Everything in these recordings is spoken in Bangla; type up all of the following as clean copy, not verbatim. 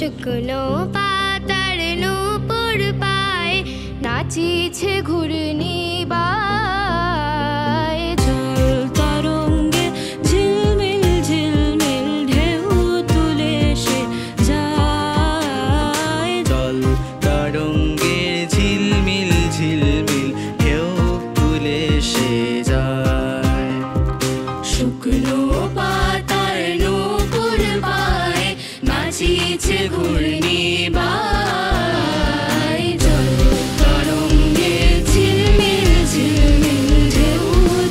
শুকনো পাতার নূপুর পায়ে নাচিছে ঘূর্ণি বায়। জল তরঙ্গে ঝিলমিল ঝিলমিল ঢেউ তুলে সে যায়। জল তরঙ্গে ঝিলমিল ঝিলমিল ঢেউ তুলে সে যায়। শুকনো পাতার নূপুর পায়ে নাচিছে ঘূর্ণি বায়। জল তরঙ্গে ঝিলমিল ঝিলমিল ঢেউ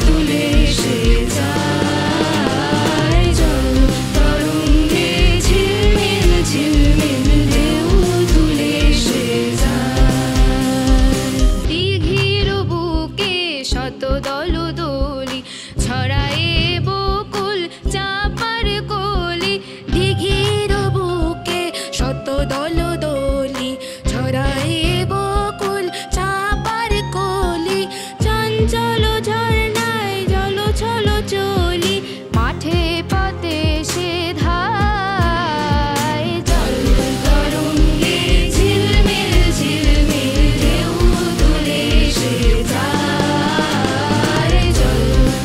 তুলে সে যায়। জল তরঙ্গে ঝিলমিল ঝিলমিল ঢেউ তুলে সে যায়। দিঘির বুকে শত দলদলি ছড়ায়ে বকুল চাপার কলি। দিঘির বুকে শত দলদলি ছড়ায়ে বকুল চাপার কলি। চঞ্চল ঝর্ণায় জল ছল চলি মাঠে পথে সে ধায়। জল তরঙ্গে ঝিলমিল ঝিলমিল ঢেউ তুলে সে যায়। জল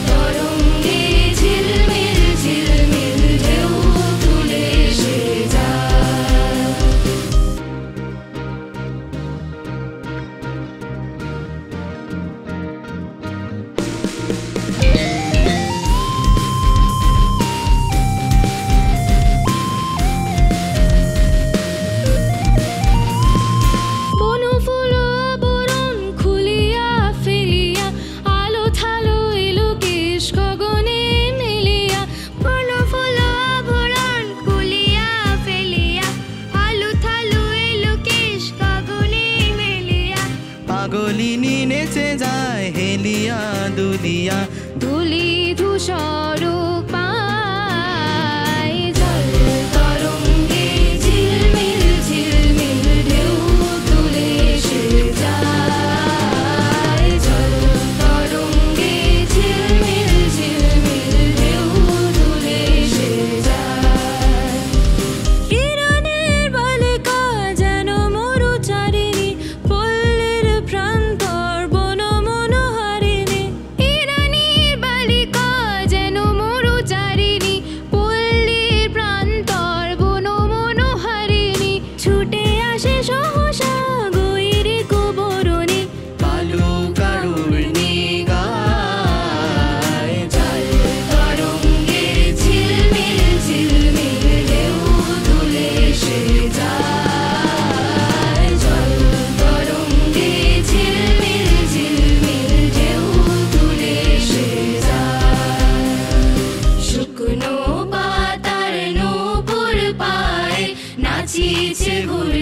তরঙ্গে ঝিলমিল ঝিলমিল ঢেউ তুলে সে যায়। বনফুল আবরণ খুলিয়া ফেলিয়া আলো থালো এলো কেশ গগনে মেলিয়া। বনফুল আবরণ খুলিয়া ফেলিয়া আলো থালো এলো কেশ গগনে মেলিয়া। পাগলিনী নেচে যায় হেলিয়া দুলিয়া। ধুলি ধূসর পায়। জল তরঙ্গে ঝিলমিল ঝিলমিল ঢেউ তুলে সে যায়। জল তরঙ্গে ঝিলমিল ঝিলমিল ঢেউ তুলে সে যায়। হিরণের বালিকা যেন মরুচারিণী পল্লীর প্রান্তর বন মনোহারিণী। হিরণের বালিকা যেন মরুচারিণী পল্লীর প্রান্তর বন মনোহারিণী। ছুটে আসে সহসা গৈরী কুবরণী বালুকারুণ্যে গায়। জল তরঙ্গে ঝিলমিল ঝিলমিল ঢেউ তুলে সে যায়। জল তরঙ্গে ঝিলমিল ঝিলমিল ঢেউ তুলে সে যায়। শুকনো পাতার নূপুর পায়ে নাচিছে ঘূর্ণি